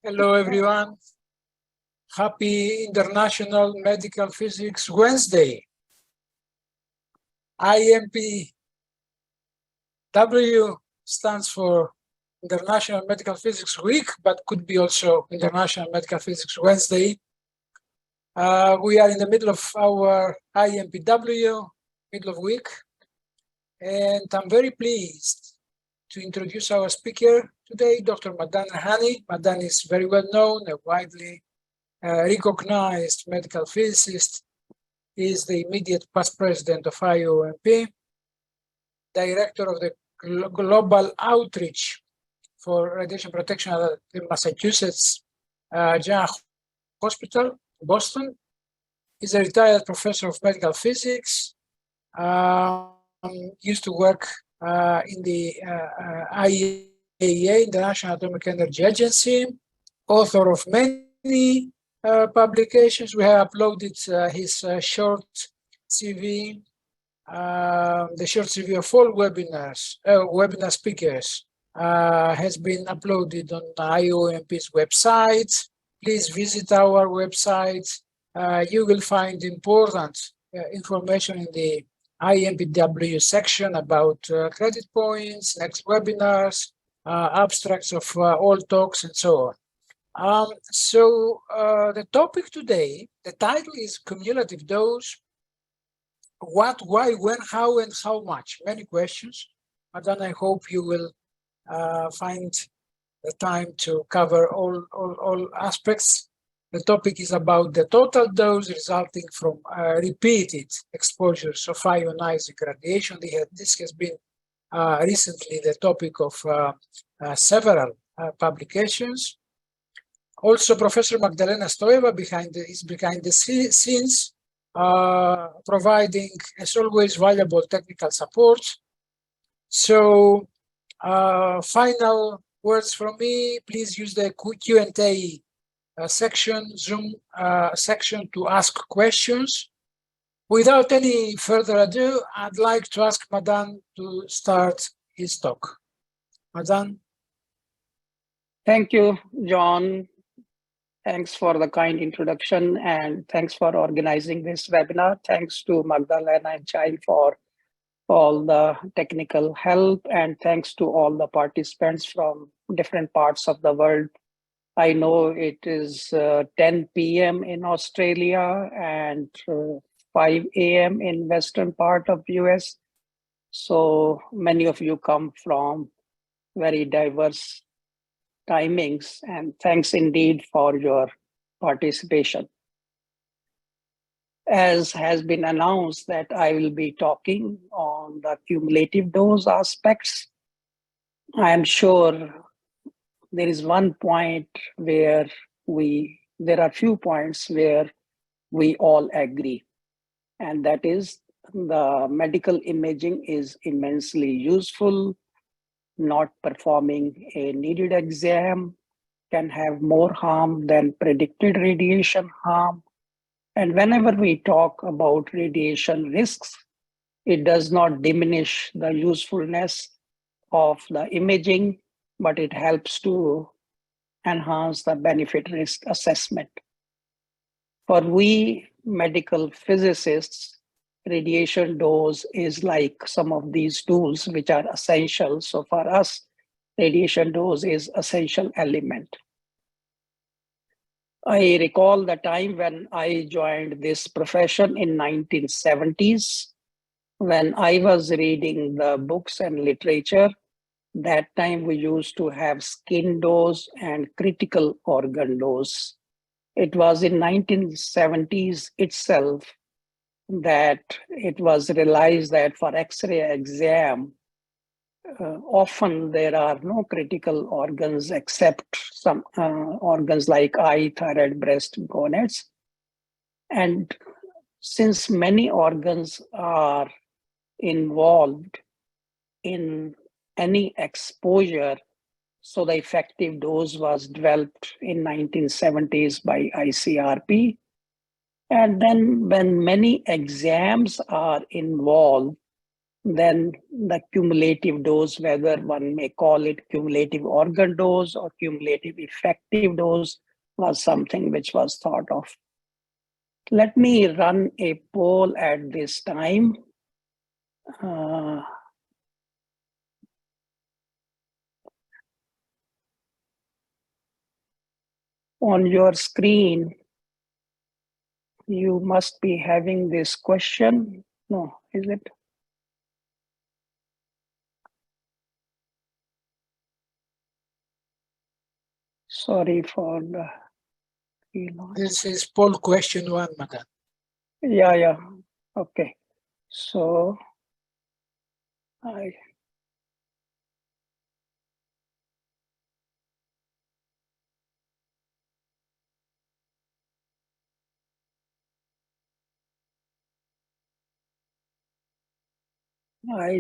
Hello, everyone. Happy International Medical Physics Wednesday. IMP W stands for International Medical Physics Week, but could be also International Medical Physics Wednesday. We are in the middle of our IMPW, middle of week, and I'm very pleased to introduce our speaker today, Dr. Madan Rehani. Madan is very well known, a widely recognized medical physicist. He is the immediate past president of IOMP, director of the Global Outreach for Radiation Protection at the Massachusetts JAMA Hospital, Boston. He's a retired professor of medical physics, used to work in the IAEA, International Atomic Energy Agency, author of many publications. We have uploaded his short CV, the short CV of all webinars, webinar speakers has been uploaded on IOMP's website. Please visit our website. You will find important information in the IMPW section about credit points, next webinars, abstracts of all talks, and so on. The topic today, the title is Cumulative Dose. What, why, when, how, and how much? Many questions. And then I hope you will find the time to cover all aspects. The topic is about the total dose resulting from repeated exposures of ionizing radiation. This has been recently the topic of several publications. Also, Professor Magdalena Stoeva is behind the scenes, providing, as always, valuable technical support. So, final words from me. Please use the Q&A section, Zoom section, to ask questions. Without any further ado, I'd like to ask Madan to start his talk. Madan. Thank you, John. Thanks for the kind introduction and thanks for organizing this webinar. Thanks to Magdalena and Child for all the technical help, and thanks to all the participants from different parts of the world. I know it is 10 p.m. in Australia and 5 a.m. in western part of US. So many of you come from very diverse timings, and thanks indeed for your participation. As has been announced, that I will be talking on the cumulative dose aspects. I am sure there is one point where there are few points where we all agree, and that is the medical imaging is immensely useful. Not performing a needed exam can have more harm than predicted radiation harm. And whenever we talk about radiation risks, it does not diminish the usefulness of the imaging, but it helps to enhance the benefit risk assessment. For we medical physicists, radiation dose is like some of these tools which are essential. So for us, radiation dose is essential element. I recall the time when I joined this profession in 1970s, when I was reading the books and literature. That time we used to have skin dose and critical organ dose. It was in 1970s itself that it was realized that for X-ray exam, often there are no critical organs except some organs like eye, thyroid, breast, gonads. And since many organs are involved in any exposure, so the effective dose was developed in 1970s by ICRP. And then when many exams are involved, Then the cumulative dose, whether one may call it cumulative organ dose or cumulative effective dose, was something which was thought of. Let me run a poll at this time. On your screen, you must be having this question. No, is it? Sorry for the relaunch. This is poll question 1, Madan. Yeah. Okay. So I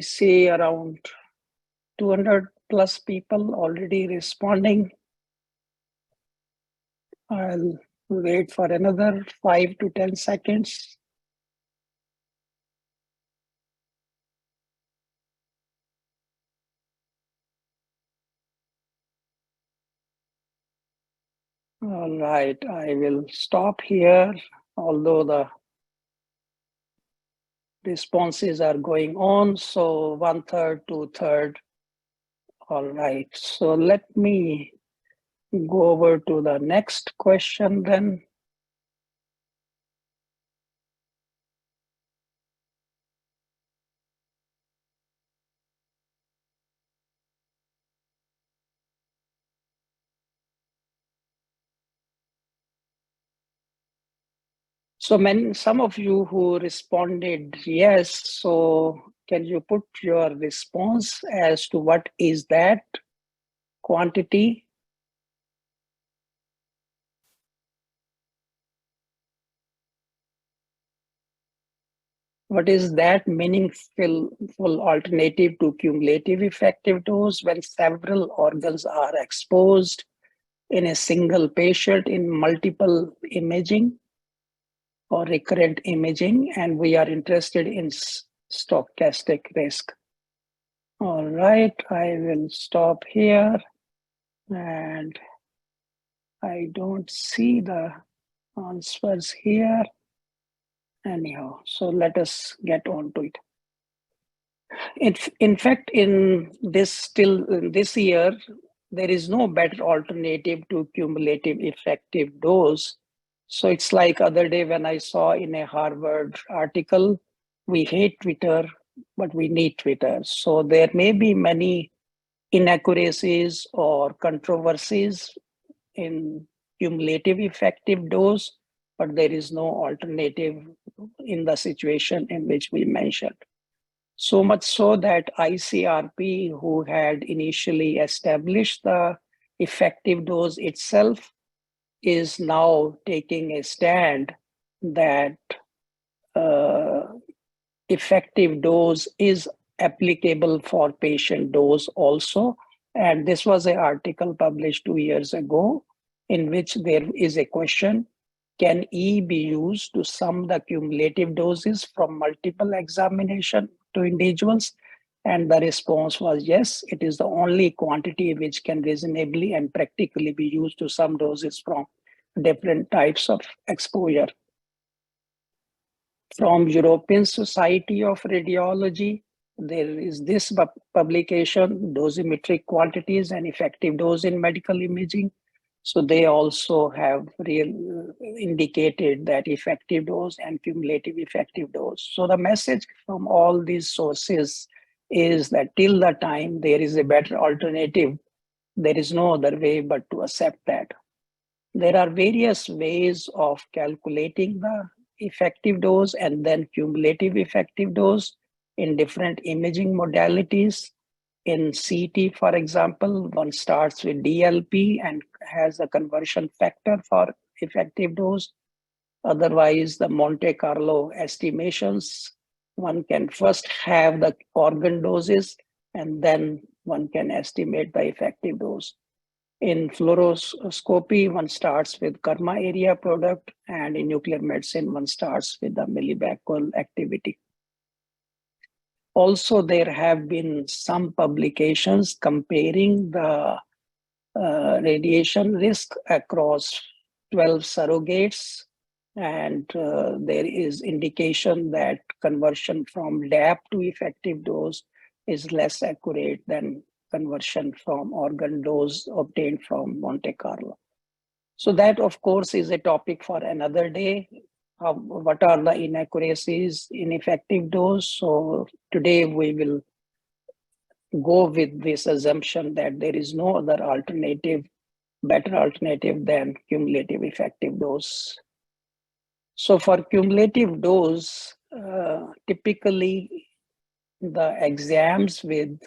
see around 200 plus people already responding. I'll wait for another 5 to 10 seconds. All right, I will stop here, although the responses are going on. So 1/3, 2/3. All right, so let me go over to the next question then. So some of you who responded yes, so can you put your response as to what is that quantity? What is that meaningful alternative to cumulative effective dose when several organs are exposed in a single patient in multiple imaging or recurrent imaging, and we are interested in stochastic risk? All right, I will stop here, and I don't see the answers here. Anyhow, so let us get on to it. In fact, in this year, there is no better alternative to cumulative effective dose. So it's like other day when I saw in a Harvard article, we hate Twitter, but we need Twitter. So there may be many inaccuracies or controversies in cumulative effective dose, but there is no alternative in the situation in which we mentioned. So much so that ICRP, who had initially established the effective dose itself, is now taking a stand that effective dose is applicable for patient dose also. And this was an article published 2 years ago in which there is a question: can E be used to sum the cumulative doses from multiple examination to individuals? And the response was yes, it is the only quantity which can reasonably and practically be used to sum doses from different types of exposure. From European Society of Radiology, there is this publication, dosimetric quantities and effective dose in medical imaging. So they also have indicated that effective dose and cumulative effective dose. So the message from all these sources is that till the time there is a better alternative, there is no other way but to accept that. There are various ways of calculating the effective dose and then cumulative effective dose in different imaging modalities. In CT, for example, one starts with DLP and has a conversion factor for effective dose. Otherwise, the Monte Carlo estimations, one can first have the organ doses and then one can estimate the effective dose. In fluoroscopy, one starts with Karma area product, and in nuclear medicine, one starts with the millibecquerel activity. Also, there have been some publications comparing the radiation risk across 12 surrogates, and there is indication that conversion from DAP to effective dose is less accurate than conversion from organ dose obtained from Monte Carlo. So that, of course, is a topic for another day. What are the inaccuracies in effective dose? So today we will go with this assumption that there is no other alternative, better alternative than cumulative effective dose. So for cumulative dose, typically the exams with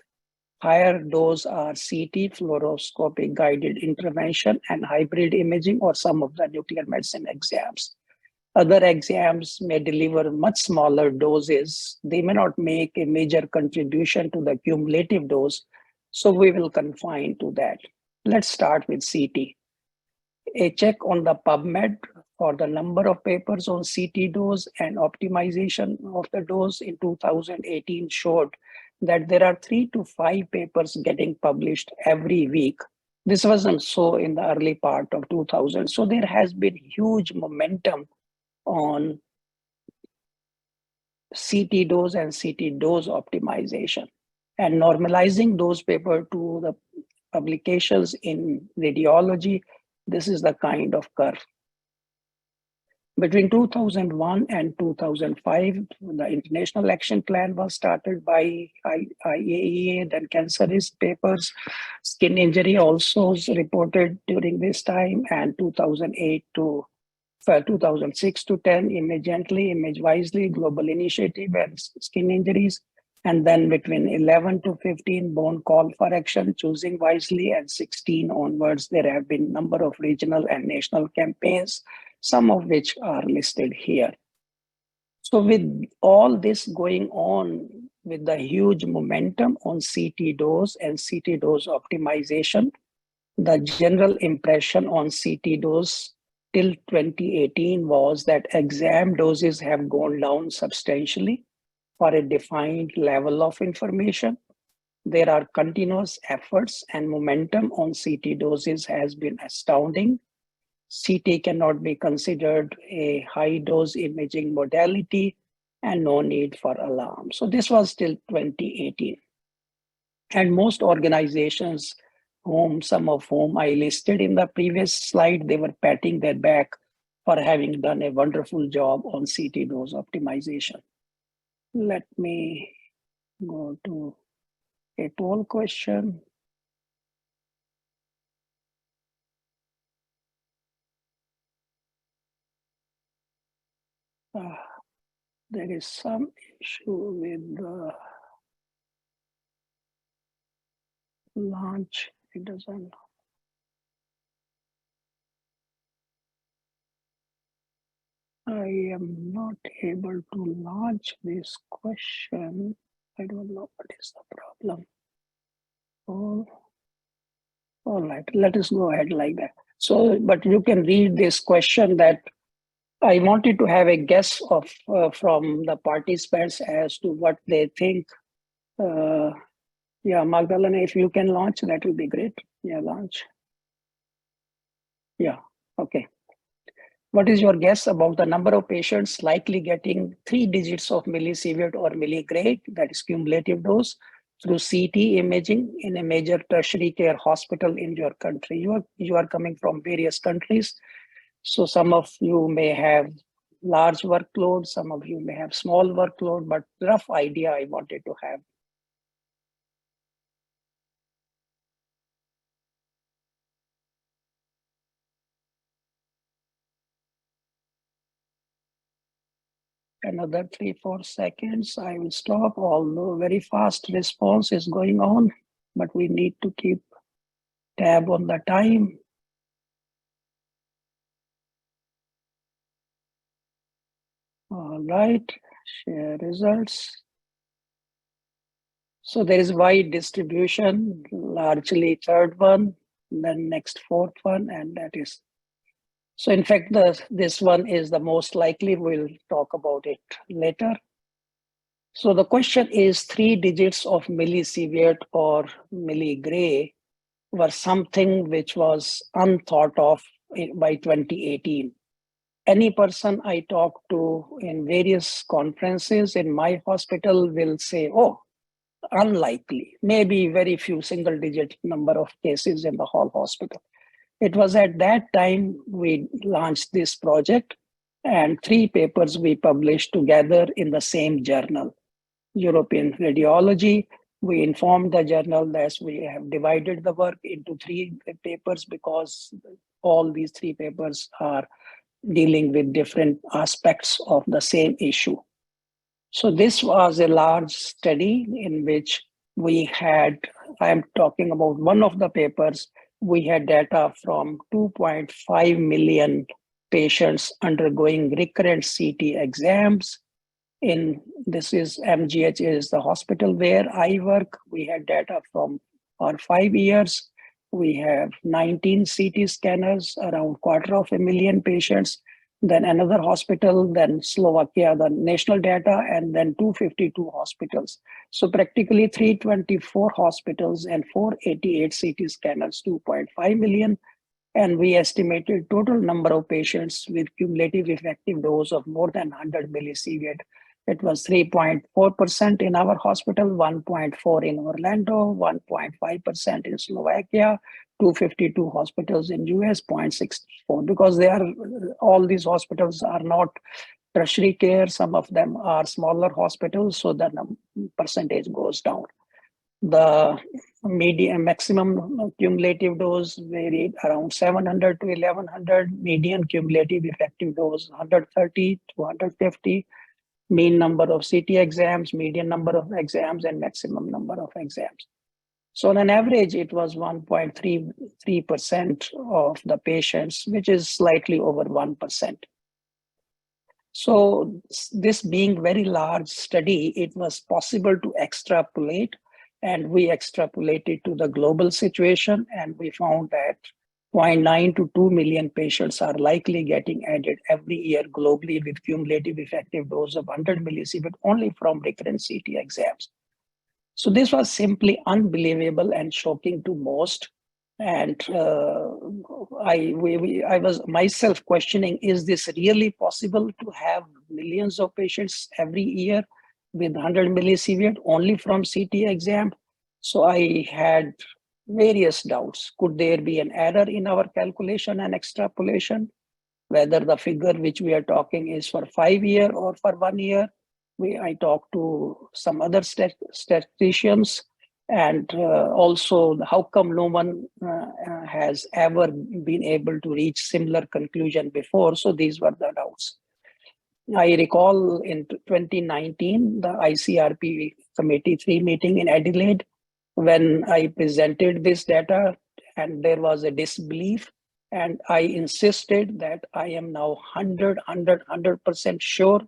higher dose are CT, fluoroscopic guided intervention, and hybrid imaging, or some of the nuclear medicine exams. Other exams may deliver much smaller doses. They may not make a major contribution to the cumulative dose, so we will confine to that. Let's start with CT. A check on the PubMed for the number of papers on CT dose and optimization of the dose in 2018 showed that there are 3 to 5 papers getting published every week. This wasn't so in the early part of 2000. So there has been huge momentum on CT dose and CT dose optimization, and normalizing those papers to the publications in radiology. This is the kind of curve. Between 2001 and 2005, the International Action Plan was started by IAEA, then cancer risk papers. Skin injury also was reported during this time, and 2008 to 2006 to 10, Image Gently, Image Wisely, Global Initiative, and skin injuries. And then between 11 to 15, Bone Call for Action, Choosing Wisely, and 16 onwards, there have been a number of regional and national campaigns, some of which are listed here. So with all this going on, with the huge momentum on CT dose and CT dose optimization, the general impression on CT dose till 2018 was that exam doses have gone down substantially for a defined level of information. There are continuous efforts, and momentum on CT doses has been astounding. CT cannot be considered a high dose imaging modality and no need for alarm. So this was till 2018. And most organizations, some of whom I listed in the previous slide, they were patting their back for having done a wonderful job on CT dose optimization. Let me go to a poll question. There is some issue with the launch. It doesn't. I am not able to launch this question. I don't know what is the problem. Oh, all right, let us go ahead like that. So, but you can read this question that I wanted to have a guess of from the participants as to what they think. Yeah, Magdalena, if you can launch, that will be great. Yeah, launch. Yeah, okay. What is your guess about the number of patients likely getting 3 digits of millisievert or milligray, that is cumulative dose, through CT imaging in a major tertiary care hospital in your country? You are coming from various countries. So some of you may have large workload, some of you may have small workload, but rough idea I wanted to have. Another 3-4 seconds, I will stop, although very fast response is going on, but we need to keep tab on the time. All right, share results. So there is wide distribution, largely third one, then next fourth one, and that is. So in fact, this one is the most likely. We'll talk about it later. So the question is 3 digits of millisievert or milligray were something which was unthought of by 2018. Any person I talk to in various conferences in my hospital will say, oh, unlikely, maybe very few single digit number of cases in the whole hospital. It was at that time we launched this project, and 3 papers we published together in the same journal, European Radiology. We informed the journal that we have divided the work into 3 papers because all these 3 papers are dealing with different aspects of the same issue. So this was a large study in which we had, I'm talking about one of the papers, we had data from 2.5 million patients undergoing recurrent CT exams. This is MGH is the hospital where I work. We had data from for 5 years. We have 19 CT scanners, around 250,000 patients. Then another hospital, then Slovakia, the national data, and then 252 hospitals. So practically 324 hospitals and 488 CT scanners, 2.5 million. And we estimated total number of patients with cumulative effective dose of more than 100 millisievert. It was 3.4% in our hospital, 1.4% in Orlando, 1.5% in Slovakia, 252 hospitals in US, 0.64. Because all these hospitals are not tertiary care, some of them are smaller hospitals, so the percentage goes down. The maximum cumulative dose varied around 700 to 1100, median cumulative effective dose 130 to 150, mean number of CT exams, median number of exams, and maximum number of exams. So on an average, it was 1.33% of the patients, which is slightly over 1%. So this being very large study, it was possible to extrapolate, and we extrapolated to the global situation, and we found that 0.9 to 2 million patients are likely getting added every year globally with cumulative effective dose of 100 millisievert only from recurrent CT exams. So this was simply unbelievable and shocking to most. And I was myself questioning, is this really possible to have millions of patients every year with 100 millisievert only from CT exam? So I had various doubts. Could there be an error in our calculation and extrapolation? Whether the figure which we are talking is for 5 years or for 1 year. I talked to some other statisticians, and also how come no one has ever been able to reach similar conclusion before. So these were the doubts. I recall in 2019, the ICRP Committee 3 meeting in Adelaide, when I presented this data and there was a disbelief, and I insisted that I am now 100% sure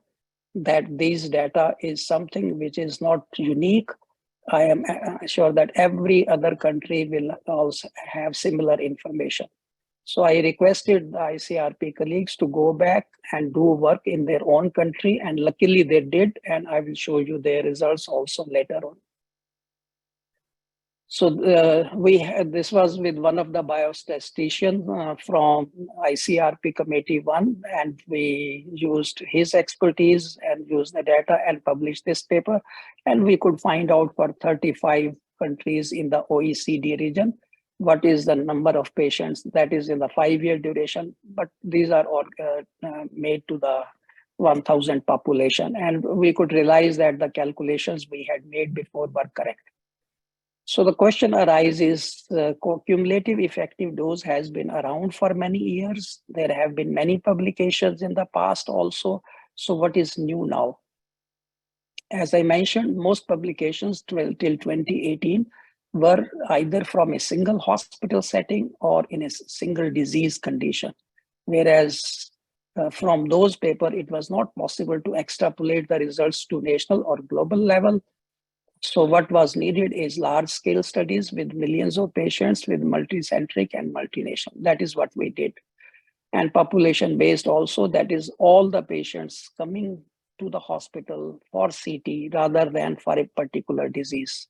that these data is something which is not unique. I am sure that every other country will also have similar information. So I requested the ICRP colleagues to go back and do work in their own country, and luckily they did, and I will show you their results also later on. So this was with one of the biostatisticians from ICRP Committee 1, and we used his expertise and used the data and published this paper. And we could find out for 35 countries in the OECD region, what is the number of patients that is in the 5-year duration, but these are all made to the 1,000 population. And we could realize that the calculations we had made before were correct. So the question arises, cumulative effective dose has been around for many years. There have been many publications in the past also. So what is new now? As I mentioned, most publications till 2018 were either from a single hospital setting or in a single disease condition. Whereas from those papers, it was not possible to extrapolate the results to national or global level. So what was needed is large-scale studies with millions of patients with multicentric and multinational. That is what we did. And population-based also, that is all the patients coming to the hospital for CT rather than for a particular disease.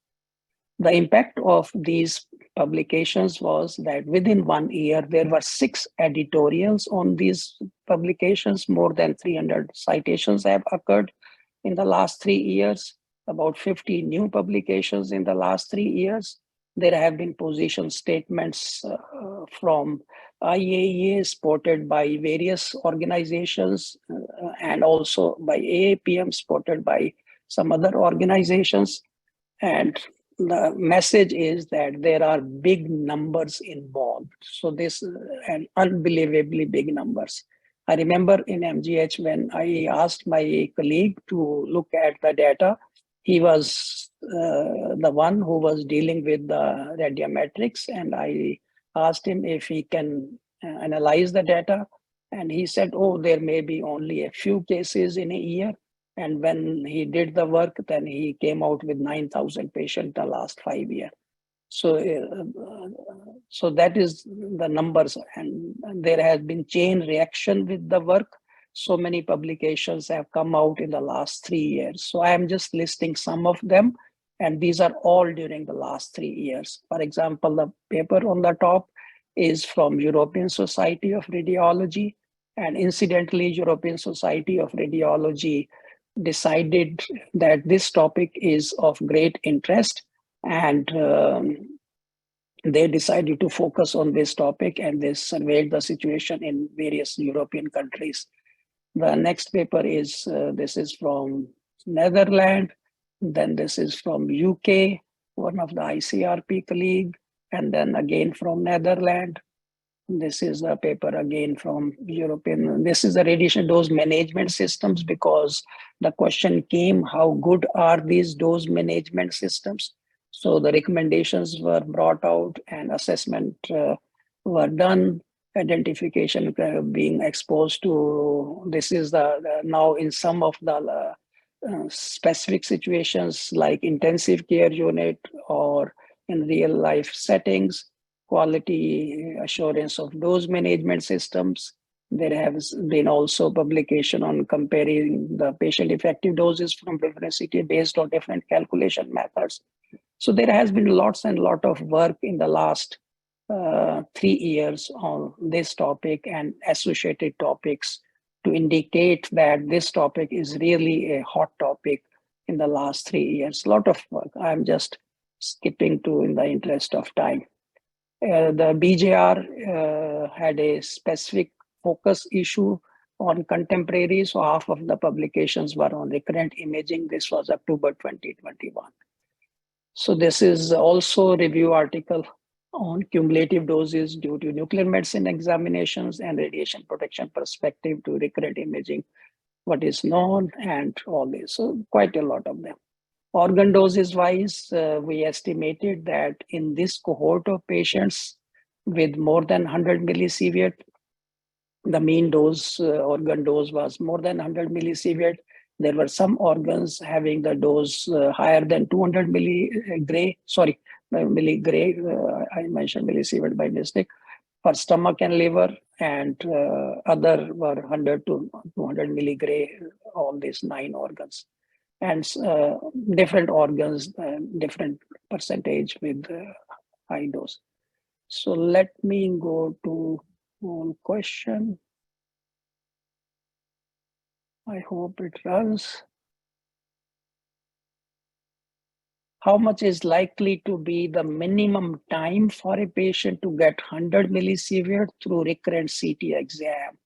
The impact of these publications was that within 1 year, there were 6 editorials on these publications. More than 300 citations have occurred in the last 3 years, about 50 new publications in the last 3 years. There have been position statements from IAEA supported by various organizations and also by AAPM supported by some other organizations. And the message is that there are big numbers involved. So this and unbelievably big numbers. I remember in MGH when I asked my colleague to look at the data, he was the one who was dealing with the radiometrics, and I asked him if he can analyze the data. And he said, oh, there may be only a few cases in a year. And when he did the work, then he came out with 9,000 patients the last 5 years. So, so that is the numbers, and there has been chain reaction with the work. So many publications have come out in the last 3 years. So I am just listing some of them, and these are all during the last 3 years. For example, the paper on the top is from European Society of Radiology, and incidentally, European Society of Radiology decided that this topic is of great interest, and they decided to focus on this topic, and they surveyed the situation in various European countries. The next paper is, this is from Netherlands, then this is from UK, one of the ICRP colleague, and then again from Netherlands. This is a paper again from European. This is the radiation dose management systems, because the question came, how good are these dose management systems? So the recommendations were brought out and assessment were done, identification being exposed to, this is the now in some of the specific situations like intensive care unit or in real life settings, quality assurance of dose management systems. There has been also publication on comparing the patient effective doses from different city based on different calculation methods. So there has been lots and lot of work in the last 3 years on this topic and associated topics to indicate that this topic is really a hot topic in the last 3 years. A lot of work. I'm just skipping to in the interest of time. The BJR had a specific focus issue on contemporary, so half of the publications were on recurrent imaging. This was October 2021. So this is also a review article on cumulative doses due to nuclear medicine examinations and radiation protection perspective to recurrent imaging, what is known and all this. So quite a lot of them. Organ doses wise, we estimated that in this cohort of patients with more than 100 millisievert, the mean dose, organ dose was more than 100 millisievert. There were some organs having the dose higher than 200 milligray. I mentioned millisievert by mistake, for stomach and liver, and other were 100 to 200 milligray, all these 9 organs. And different organs, different percentage with high dose. So let me go to one question. I hope it runs. How much is likely to be the minimum time for a patient to get 100 millisievert through recurrent CT exam?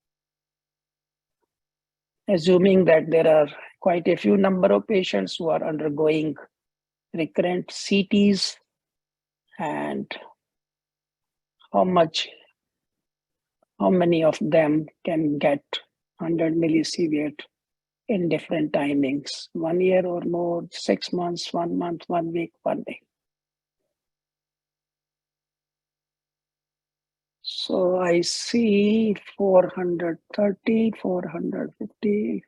Assuming that there are quite a few number of patients who are undergoing recurrent CTs, and how many of them can get 100 millisievert in different timings, 1 year or more, 6 months, 1 month, 1 week, 1 day. So I see 430, 450,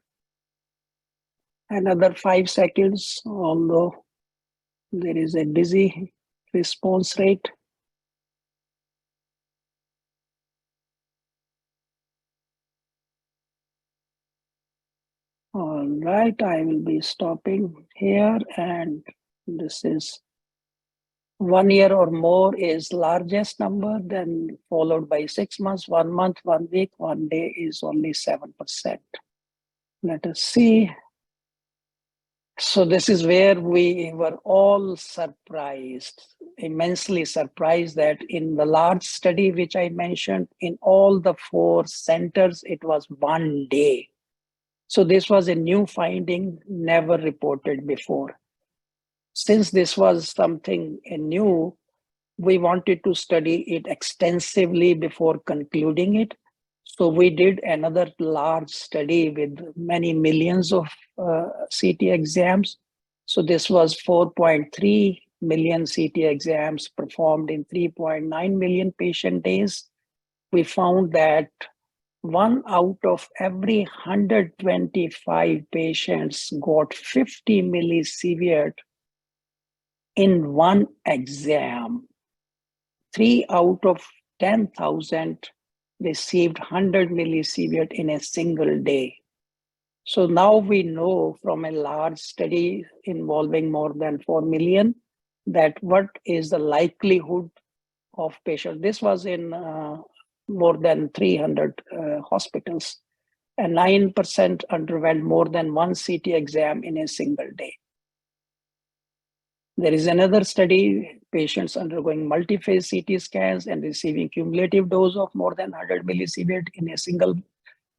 another 5 seconds, although there is a busy response rate. All right, I will be stopping here, and this is 1 year or more is largest number, then followed by 6 months, 1 month, 1 week, 1 day is only 7%. Let us see. So this is where we were all surprised, immensely surprised, that in the large study which I mentioned, in all the 4 centers, it was 1 day. So this was a new finding, never reported before. Since this was something new, we wanted to study it extensively before concluding it. So we did another large study with many millions of CT exams. So this was 4.3 million CT exams performed in 3.9 million patient days. We found that 1 out of every 125 patients got 50 millisievert in one exam. 3 out of 10,000 received 100 millisievert in a single day. So now we know from a large study involving more than 4 million that what is the likelihood of patients. This was in more than 300 hospitals, and 9% underwent more than 1 CT exam in a single day. There is another study, patients undergoing multi-phase CT scans and receiving cumulative dose of more than 100 millisievert in a single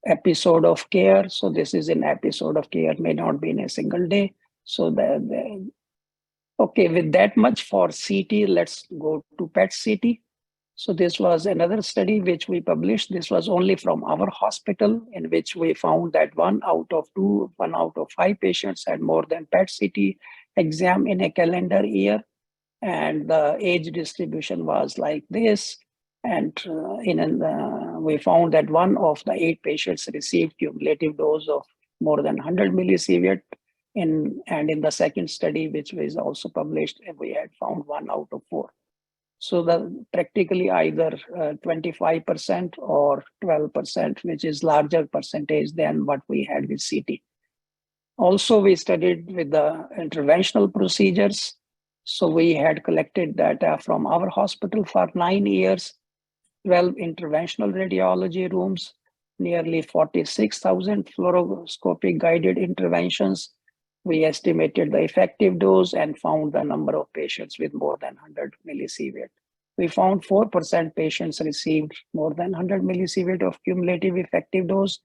episode of care. So this is an episode of care, may not be in a single day. So okay, with that much for CT, let's go to PET CT. So this was another study which we published. This was only from our hospital, in which we found that 1 out of 5 patients had more than PET CT exam in a calendar year. And the age distribution was like this. And we found that 1 of the 8 patients received cumulative dose of more than 100 millisievert. And in the second study, which was also published, we had found 1 out of 4. So practically either 25% or 12%, which is larger percentage than what we had with CT. Also, we studied with the interventional procedures. So we had collected data from our hospital for 9 years, 12 interventional radiology rooms, nearly 46,000 fluoroscopic guided interventions. We estimated the effective dose and found the number of patients with more than 100 millisievert. We found 4% patients received more than 100 millisievert of cumulative effective dose,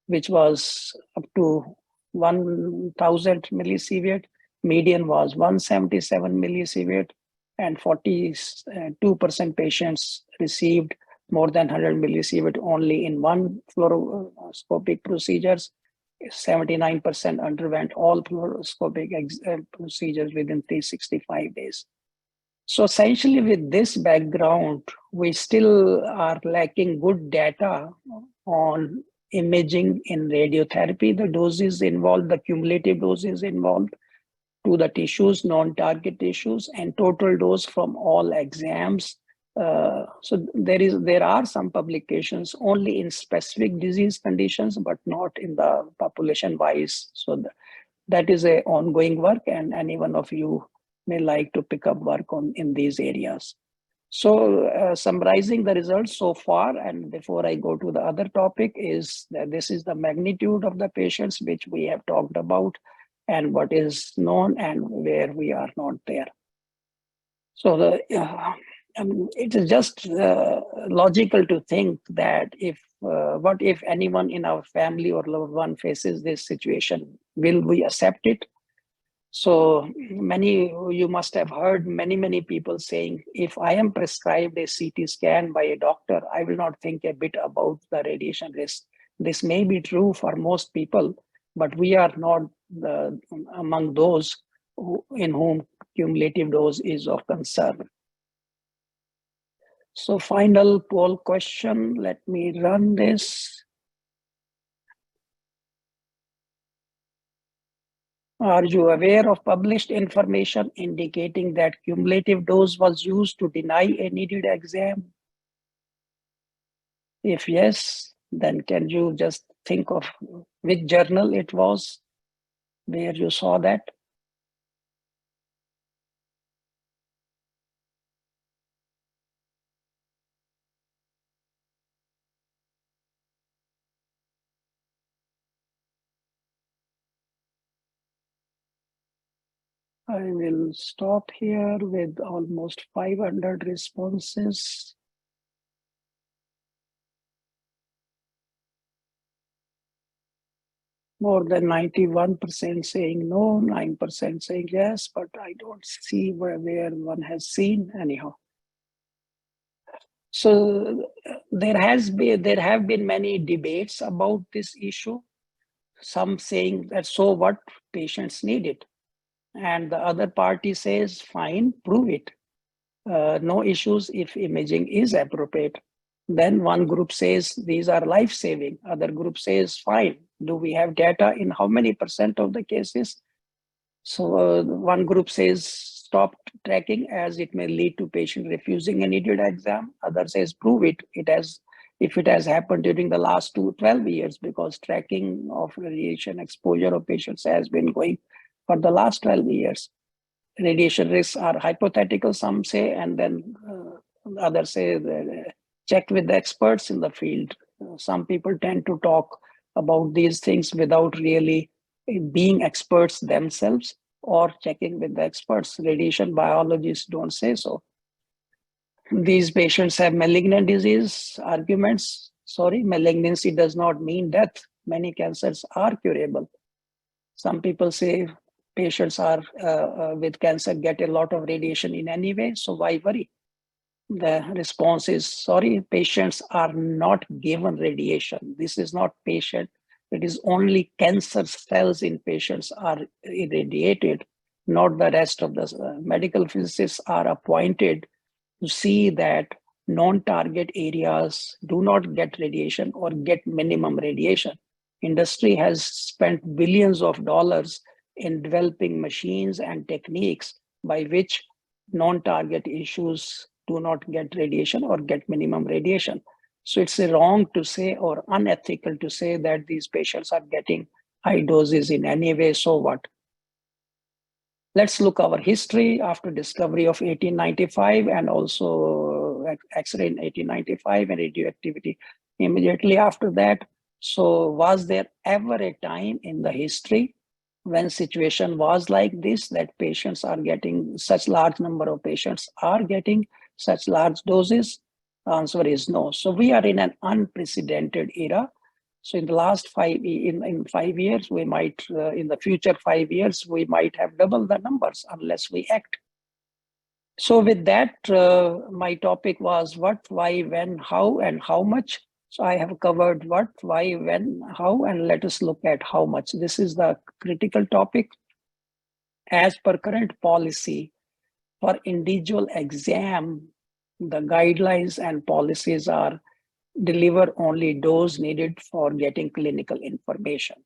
which was up to 1,000 millisievert. Median was 177 millisievert, and 42% patients received more than 100 millisievert only in 1 fluoroscopic procedures. 79% underwent all fluoroscopic procedures within 365 days. So essentially, with this background, we still are lacking good data on imaging in radiotherapy, the doses involved, the cumulative doses involved to the tissues, non-target tissues, and total dose from all exams. So there are some publications only in specific disease conditions, but not in the population-wise. So that is an ongoing work, and any one of you may like to pick up work in these areas. So summarizing the results so far, and before I go to the other topic, is that this is the magnitude of the patients which we have talked about, and what is known and where we are not there. So it is just logical to think that what if anyone in our family or loved one faces this situation, will we accept it? So you must have heard many people saying, if I am prescribed a CT scan by a doctor, I will not think a bit about the radiation risk. This may be true for most people, but we are not among those in whom cumulative dose is of concern. So final poll question, let me run this. Are you aware of published information indicating that cumulative dose was used to deny a needed exam? If yes, then can you just think of which journal it was where you saw that? I will stop here with almost 500 responses. More than 91% saying no, 9% saying yes, but I don't see where one has seen anyhow. So there have been many debates about this issue. Some saying that so what, patients need it. And the other party says, fine, prove it. No issues if imaging is appropriate. Then one group says these are life-saving. Other group says, fine, do we have data in how many % of the cases? So one group says stop tracking as it may lead to patient refusing a needed exam. Other says prove it. If it has happened during the last 12 years, because tracking of radiation exposure of patients has been going for the last 12 years. Radiation risks are hypothetical, some say, and then others say check with the experts in the field. Some people tend to talk about these things without really being experts themselves or checking with the experts. Radiation biologists don't say so. These patients have malignant disease arguments. Sorry, malignancy does not mean death. Many cancers are curable. Some people say patients are with cancer get a lot of radiation in any way, so why worry? The response is, sorry, patients are not given radiation. This is not patient. It is only cancer cells in patients are irradiated, not the rest of the medical physicists are appointed to see that non-target areas do not get radiation or get minimum radiation. Industry has spent billions of dollars in developing machines and techniques by which non-target issues do not get radiation or get minimum radiation. So it's wrong to say or unethical to say that these patients are getting high doses in any way, so what? Let's look our history after discovery of 1895 and also X-ray in 1895 and radioactivity immediately after that. So was there ever a time in the history when situation was like this, that patients are getting such large number of patients are getting such large doses? The answer is no. So we are in an unprecedented era. So in the last 5 years, we might, in the future 5 years, we might have double the numbers unless we act. So with that, my topic was what, why, when, how, and how much. So I have covered what, why, when, how, and let us look at how much. This is the critical topic. As per current policy, for individual exam, the guidelines and policies are deliver only dose needed for getting clinical information.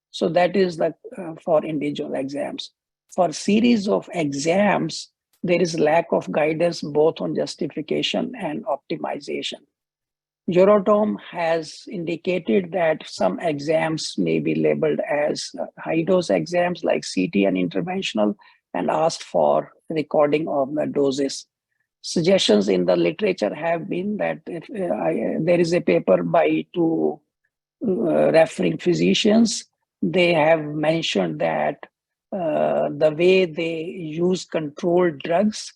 So that is the for individual exams. For series of exams, there is lack of guidance both on justification and optimization. Euratom has indicated that some exams may be labeled as high dose exams like CT and interventional and asked for recording of the doses. Suggestions in the literature have been that if there is a paper by two referring physicians, they have mentioned that the way they use controlled drugs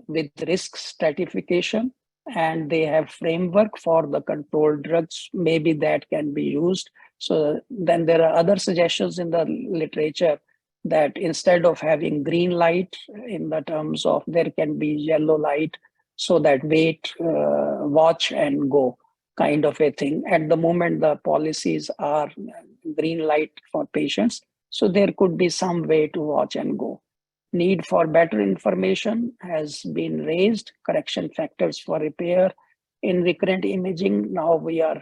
with risk stratification, and they have framework for the controlled drugs, maybe that can be used. So then there are other suggestions in the literature that instead of having green light in the terms of there can be yellow light, so that wait, watch and go kind of a thing. At the moment, the policies are green light for patients. So there could be some way to watch and go. Need for better information has been raised, correction factors for repair. In recurrent imaging, now we are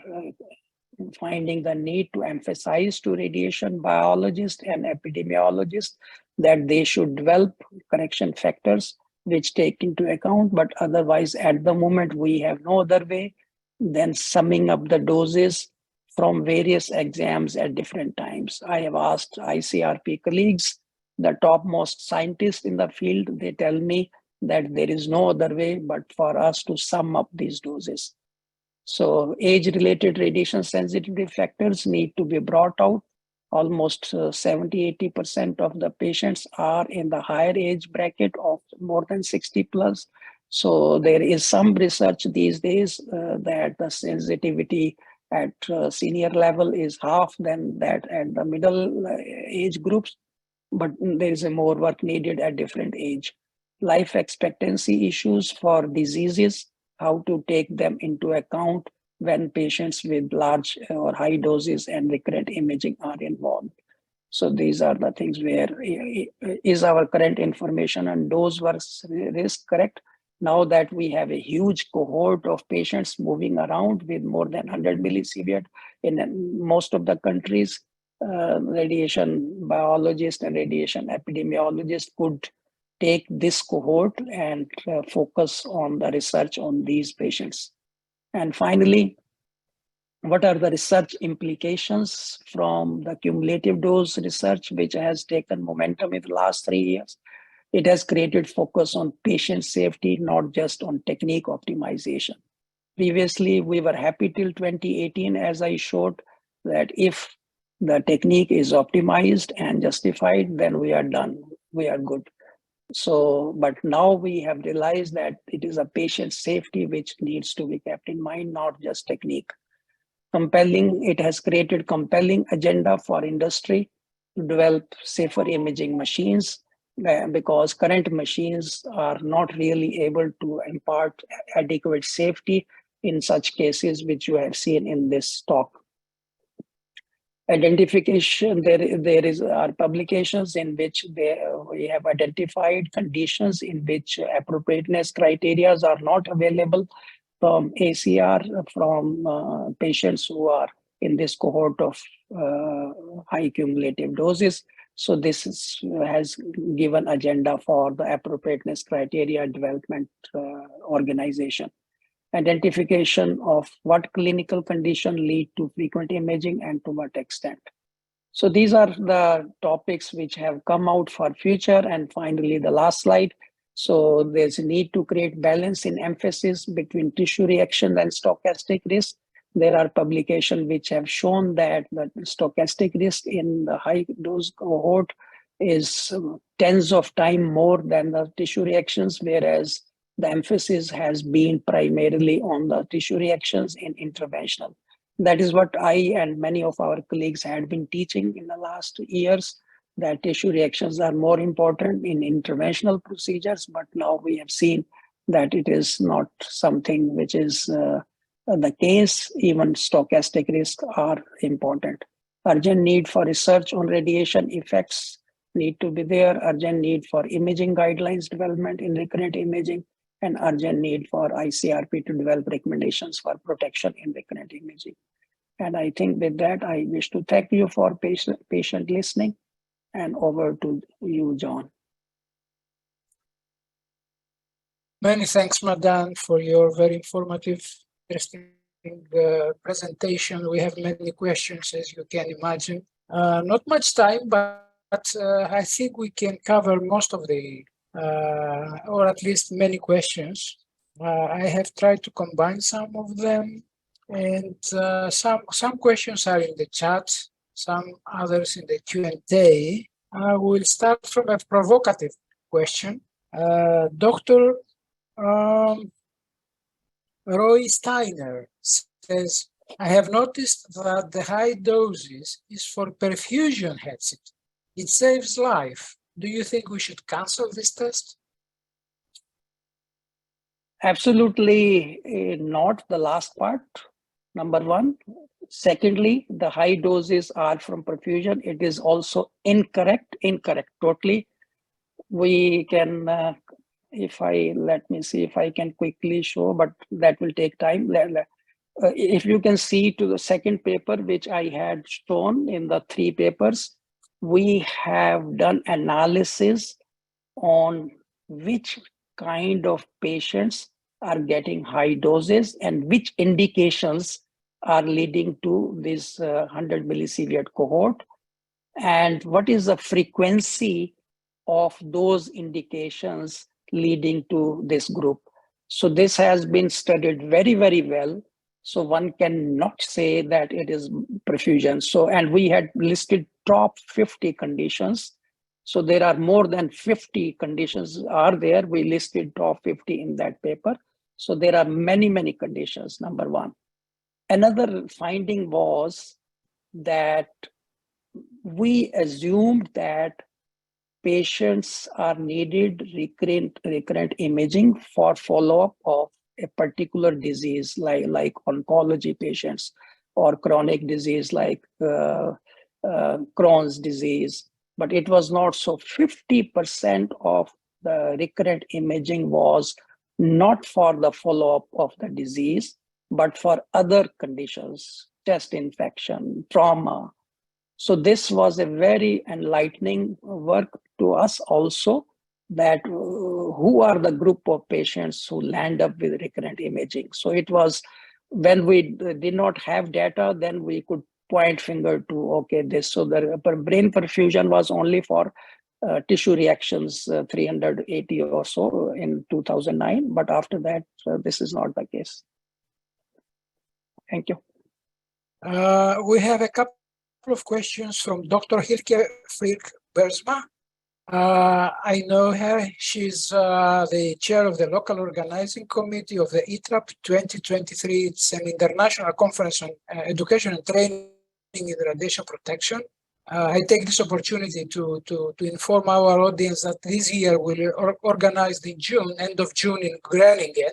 finding the need to emphasize to radiation biologists and epidemiologists that they should develop correction factors which take into account, but otherwise at the moment we have no other way than summing up the doses from various exams at different times. I have asked ICRP colleagues, the topmost scientists in the field, they tell me that there is no other way but for us to sum up these doses. So age-related radiation sensitivity factors need to be brought out. Almost 70-80% of the patients are in the higher age bracket of more than 60 plus. So there is some research these days that the sensitivity at senior level is half than that at the middle age groups, but there is a more work needed at different age. Life expectancy issues for diseases, how to take them into account when patients with large or high doses and recurrent imaging are involved. So these are the things where is our current information and dose versus risk correct? Now that we have a huge cohort of patients moving around with more than 100 millisievert in most of the countries, radiation biologists and radiation epidemiologists could take this cohort and focus on the research on these patients. And finally, what are the research implications from the cumulative dose research, which has taken momentum in the last 3 years? It has created focus on patient safety, not just on technique optimization. Previously, we were happy till 2018, as I showed, that if the technique is optimized and justified, then we are done, we are good. So, but now we have realized that it is a patient safety which needs to be kept in mind, not just technique. It has created compelling agenda for industry to develop safer imaging machines because current machines are not really able to impart adequate safety in such cases which you have seen in this talk. Identification, there are publications in which we have identified conditions in which appropriateness criteria are not available from ACR, from patients who are in this cohort of high cumulative doses. So this has given agenda for the appropriateness criteria development organization. Identification of what clinical condition lead to frequent imaging and to what extent. So these are the topics which have come out for future. And finally, the last slide. So there's a need to create balance in emphasis between tissue reaction and stochastic risk. There are publications which have shown that the stochastic risk in the high dose cohort is tens of times more than the tissue reactions, whereas the emphasis has been primarily on the tissue reactions in interventional. That is what I and many of our colleagues had been teaching in the last years, that tissue reactions are more important in interventional procedures, but now we have seen that it is not something which is the case. Even stochastic risks are important. Urgent need for research on radiation effects need to be there. Urgent need for imaging guidelines development in recurrent imaging, and urgent need for ICRP to develop recommendations for protection in recurrent imaging. And I think with that, I wish to thank you for patient listening, and over to you, John. Many thanks, Madan, for your very informative, interesting presentation. We have many questions, as you can imagine. Not much time, but I think we can cover most of the, or at least many questions. I have tried to combine some of them, and some questions are in the chat, some others in the Q&A. I will start from a provocative question. Dr. Roy Steiner says, I have noticed that the high doses is for perfusion headset. It saves life. Do you think we should cancel this test? Absolutely not, the last part, number one. Secondly, the high doses are from perfusion. It is also incorrect, totally. We can, let me see if I can quickly show, but that will take time. If you can see to the second paper, which I had shown in the 3 papers, we have done analysis on which kind of patients are getting high doses and which indications are leading to this 100 millisievert cohort, and what is the frequency of those indications leading to this group. So this has been studied very, very well. So one cannot say that it is perfusion. So, and we had listed top 50 conditions. So there are more than 50 conditions are there. We listed top 50 in that paper. So there are many, many conditions, number one. Another finding was that we assumed that patients are needed recurrent imaging for follow-up of a particular disease, like oncology patients, or chronic disease like Crohn's disease. But it was not so. 50% of the recurrent imaging was not for the follow-up of the disease, but for other conditions, chest infection, trauma. So this was a very enlightening work to us also, that who are the group of patients who land up with recurrent imaging. So it was, when we did not have data, then we could point finger to, okay, this. So the brain perfusion was only for tissue reactions, 380 or so in 2009. But after that, this is not the case. Thank you. We have a couple of questions from Dr. Hilke Frick-Bersma. I know her. She's the chair of the local organizing committee of the ITRAP 2023. It's an international conference on education and training in radiation protection. I take this opportunity to inform our audience that this year we'll organized in June, end of June in Groningen.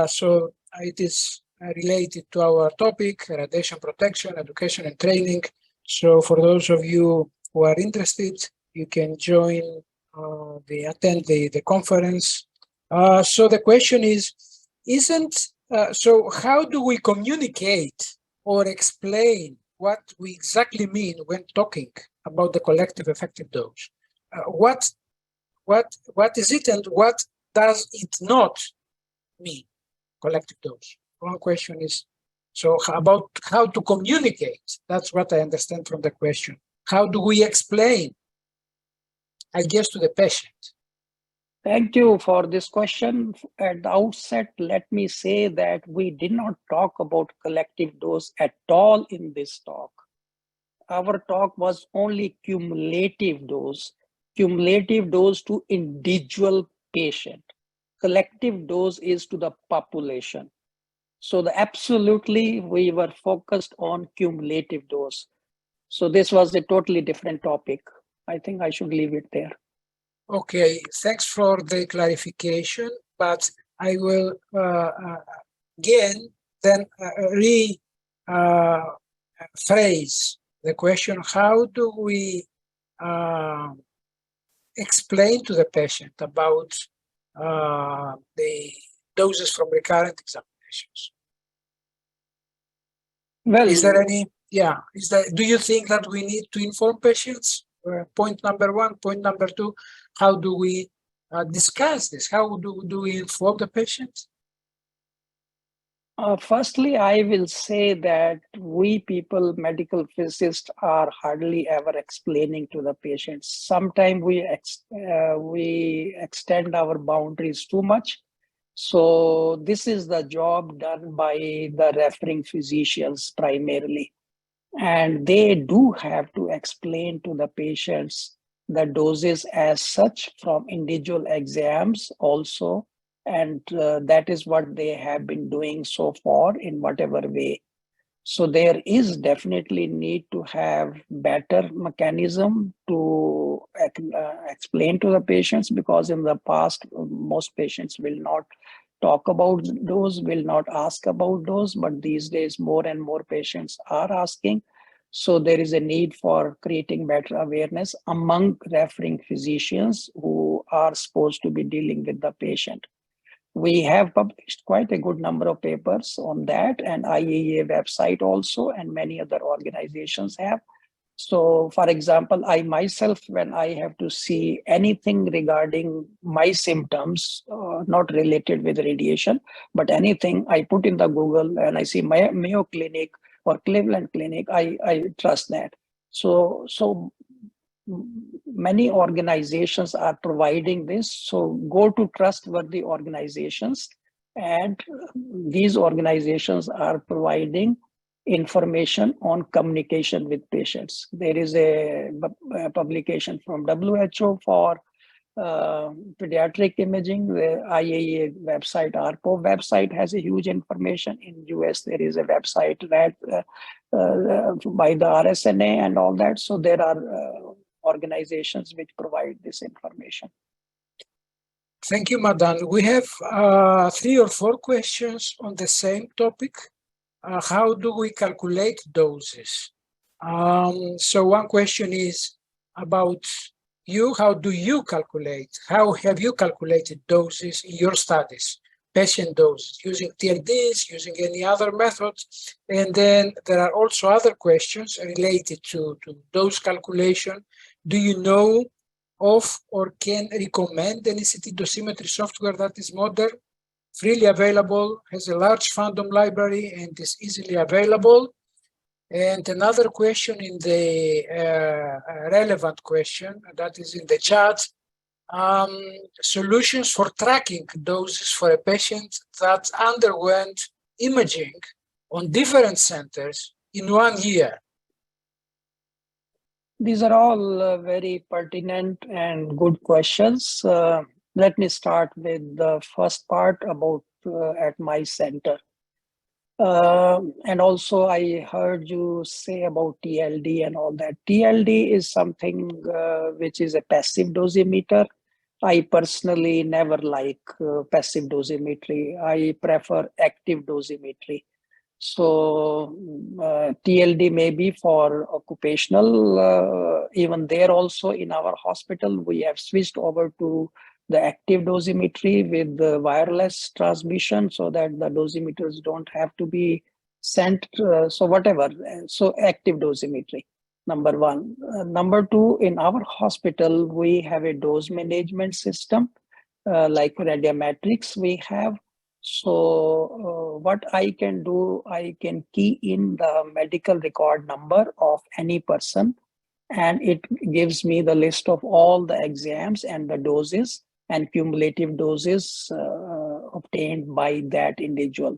So it is related to our topic, radiation protection, education and training. So for those of you who are interested, you can join, attend the conference. So the question is, so how do we communicate or explain what we exactly mean when talking about the collective effective dose? What is it, and what does it not mean, collective dose? One question is, so about how to communicate. That's what I understand from the question. How do we explain, I guess, to the patient? Thank you for this question. At the outset, let me say that we did not talk about collective dose at all in this talk. Our talk was only cumulative dose to individual patient. Collective dose is to the population. So absolutely, we were focused on cumulative dose. So this was a totally different topic. I think I should leave it there. Okay, thanks for the clarification, but I will again then rephrase the question. How do we explain to the patient about the doses from recurrent examinations? Well, is there any, do you think that we need to inform patients? Point number one. Point number two, how do we discuss this? How do we inform the patients? Firstly, I will say that we people, medical physicists, are hardly ever explaining to the patients. Sometimes we extend our boundaries too much. So this is the job done by the referring physicians primarily. And they do have to explain to the patients the doses as such from individual exams also. And that is what they have been doing so far in whatever way. So there is definitely need to have better mechanism to explain to the patients, because in the past, most patients will not talk about those, will not ask about those, but these days more and more patients are asking. So there is a need for creating better awareness among referring physicians who are supposed to be dealing with the patient. We have published quite a good number of papers on that, and IAEA website also, and many other organizations have. So for example, I myself, when I have to see anything regarding my symptoms, not related with radiation, but anything, I put in the Google and I see Mayo Clinic for Cleveland Clinic, I trust that. So many organizations are providing this. So go to trustworthy organizations, and these organizations are providing information on communication with patients. There is a publication from WHO for pediatric imaging. The IAEA website, ARPO website has a huge information. In US, there is a website that by the RSNA and all that. So there are organizations which provide this information. Thank you, Madan. We have 3 or 4 questions on the same topic. How do we calculate doses? So one question is about you. How do you calculate? How have you calculated doses in your studies? Patient doses, using TLDs, using any other methods? And then there are also other questions related to dose calculation. Do you know of or can recommend any CT dosimetry software that is modern, freely available, has a large fandom library, and is easily available? And another question in the relevant question that is in the chat, solutions for tracking doses for a patient that underwent imaging on different centers in 1 year. These are all very pertinent and good questions. Let me start with the first part about at my center. And also I heard you say about TLD and all that. TLD is something which is a passive dosimeter. I personally never like passive dosimetry. I prefer active dosimetry. So TLD may be for occupational. Even there also in our hospital, we have switched over to the active dosimetry with the wireless transmission so that the dosimeters don't have to be sent. So whatever. So active dosimetry, number one. Number two, in our hospital, we have a dose management system like Radiometrics we have. So what I can do, I can key in the medical record number of any person, and it gives me the list of all the exams and the doses and cumulative doses obtained by that individual.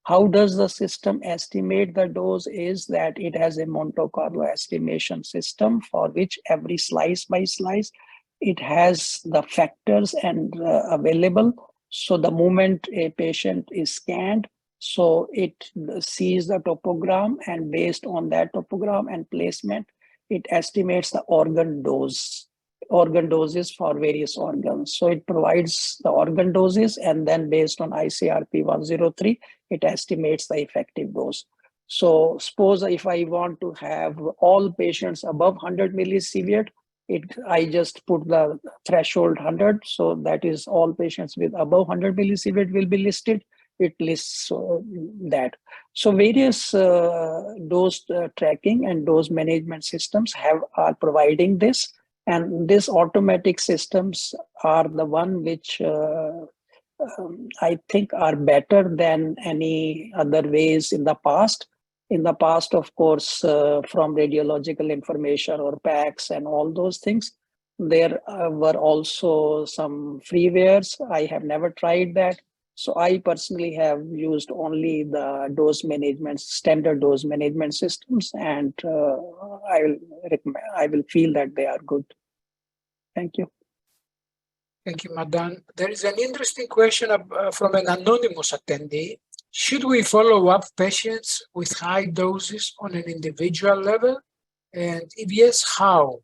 How does the system estimate the dose? Is that it has a Monte Carlo estimation system for which every slice by slice, it has the factors and available. So the moment a patient is scanned, so it sees the topogram, and based on that topogram and placement, it estimates the organ doses for various organs. So it provides the organ doses, and then based on ICRP 103, it estimates the effective dose. So suppose if I want to have all patients above 100 millisievert, I just put the threshold 100. So that is all patients with above 100 millisievert will be listed. It lists that. So various dose tracking and dose management systems are providing this. And these automatic systems are the one which I think are better than any other ways in the past. In the past, of course, from radiological information or PACS and all those things, there were also some freewares. I have never tried that. So I personally have used only the dose management, standard dose management systems, and I will feel that they are good. Thank you. Thank you, Madan. There is an interesting question from an anonymous attendee. Should we follow up patients with high doses on an individual level? And if yes, how?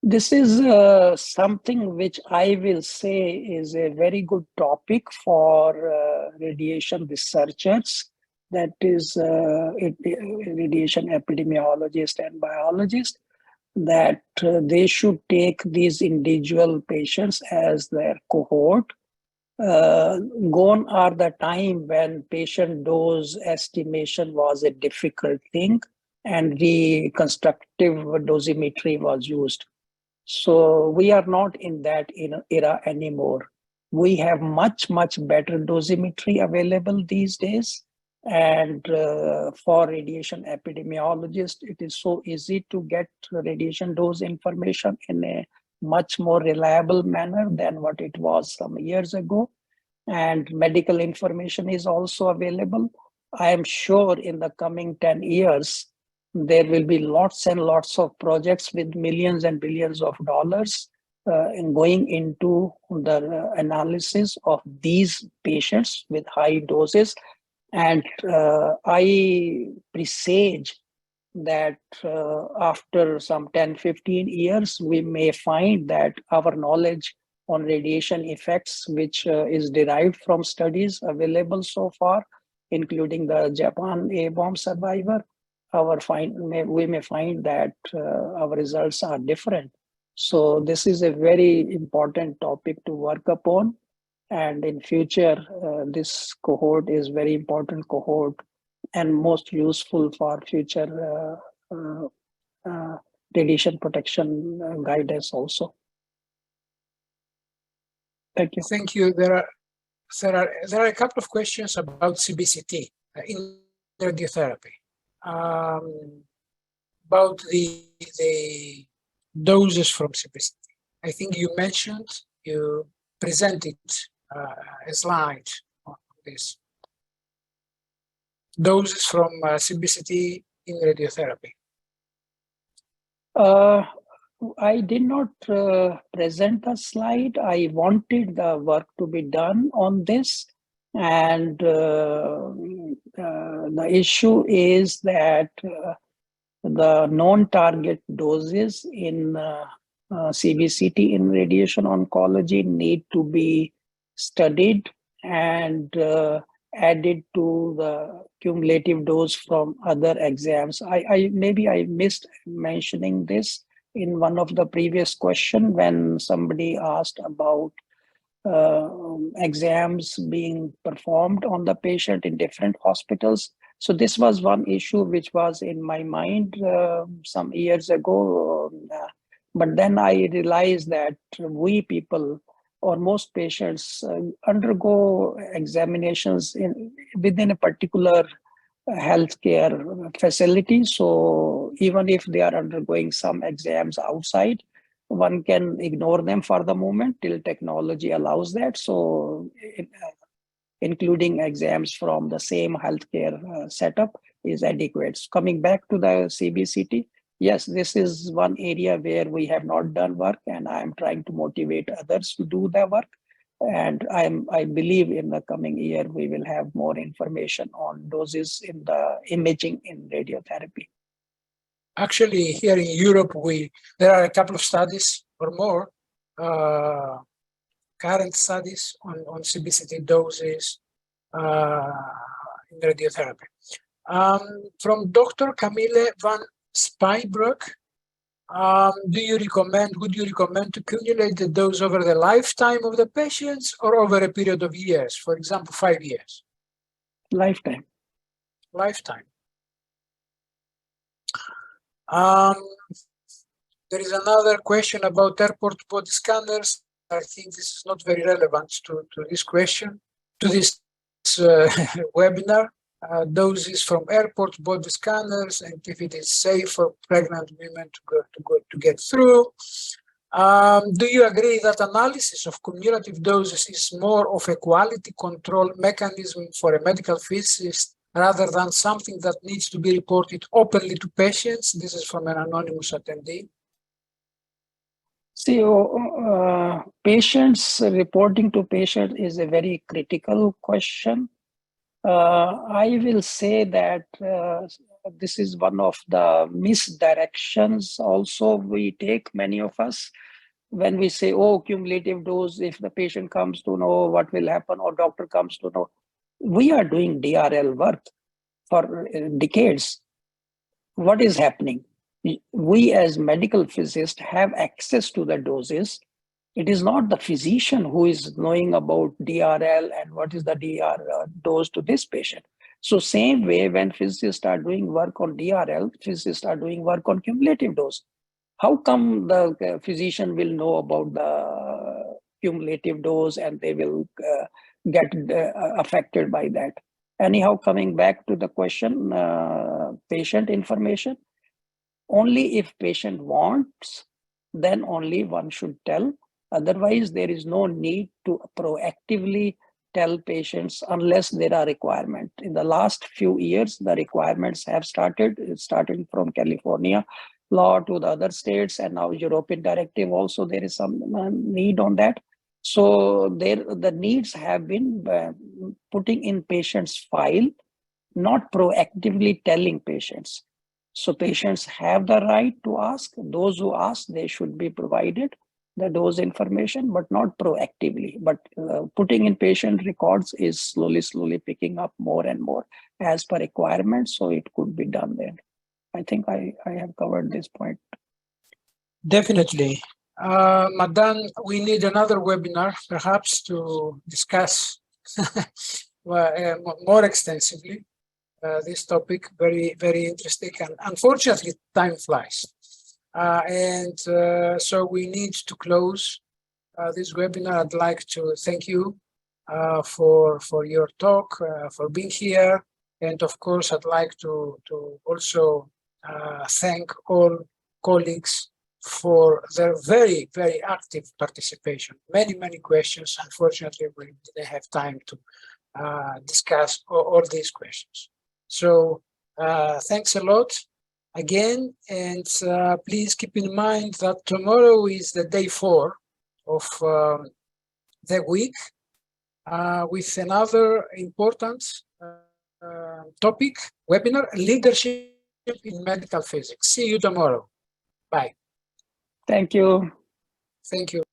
This is something which I will say is a very good topic for radiation researchers, that is radiation epidemiologists and biologists, that they should take these individual patients as their cohort. Gone are the time when patient dose estimation was a difficult thing and reconstructive dosimetry was used. So we are not in that era anymore. We have much, much better dosimetry available these days. And for radiation epidemiologists, it is so easy to get radiation dose information in a much more reliable manner than what it was some years ago. And medical information is also available. I am sure in the coming 10 years, there will be lots and lots of projects with millions and billions of dollars going into the analysis of these patients with high doses. And I presage that after some 10, 15 years, we may find that our knowledge on radiation effects, which is derived from studies available so far, including the Japan A-bomb survivor, we may find that our results are different. So this is a very important topic to work upon. And in future, this cohort is very important cohort and most useful for future radiation protection guidance also. Thank you. Thank you. There are a couple of questions about CBCT in radiotherapy. About the doses from CBCT. I think you presented a slide on this. Doses from CBCT in radiotherapy. I did not present a slide. I wanted the work to be done on this. And the issue is that the non-target doses in CBCT in radiation oncology need to be studied and added to the cumulative dose from other exams. Maybe I missed mentioning this in one of the previous question when somebody asked about exams being performed on the patient in different hospitals. So this was one issue which was in my mind some years ago. But then I realized that we people or most patients undergo examinations within a particular healthcare facility. So even if they are undergoing some exams outside, one can ignore them for the moment till technology allows that. So including exams from the same healthcare setup is adequate. So coming back to the CBCT, yes, this is one area where we have not done work, and I am trying to motivate others to do the work. And I believe in the coming year, we will have more information on doses in the imaging in radiotherapy. Actually, here in Europe, there are a couple of studies or more, current studies on CBCT doses in radiotherapy. From Dr. Camille van Spijbroek, would you recommend to cumulate the dose over the lifetime of the patients or over a period of years, for example, 5 years? Lifetime. Lifetime. There is another question about airport body scanners. I think this is not very relevant to this question, to this webinar. Doses from airport body scanners, and if it is safe for pregnant women to get through. Do you agree that analysis of cumulative doses is more of a quality control mechanism for a medical physicist rather than something that needs to be reported openly to patients? This is from an anonymous attendee. See, patients reporting to patients is a very critical question. I will say that this is one of the misdirections also we take, many of us, when we say, oh, cumulative dose, if the patient comes to know what will happen or doctor comes to know. We are doing DRL work for decades. What is happening? We as medical physicists have access to the doses. It is not the physician who is knowing about DRL and what is the DR dose to this patient. So same way, when physicists are doing work on DRL, physicists are doing work on cumulative dose. How come the physician will know about the cumulative dose and they will get affected by that? Anyhow, coming back to the question, patient information, only if patient wants, then only one should tell. Otherwise, there is no need to proactively tell patients unless there are requirements. In the last few years, the requirements have started from California law to the other states, and now European directive also, there is some need on that. So the needs have been putting in patients' file, not proactively telling patients. So patients have the right to ask. Those who ask, they should be provided the dose information, but not proactively. But putting in patient records is slowly picking up more and more as per requirements. So it could be done there. I think I have covered this point. Definitely. Madan, we need another webinar perhaps to discuss more extensively this topic. Very, very interesting. And unfortunately, time flies. So we need to close this webinar. I'd like to thank you for your talk, for being here. And of course, I'd like to also thank all colleagues for their very, very active participation. Many, many questions. Unfortunately, we didn't have time to discuss all these questions. So thanks a lot again. And please keep in mind that tomorrow is the day 4 of the week with another important topic, webinar, leadership in medical physics. See you tomorrow. Bye. Thank you. Thank you.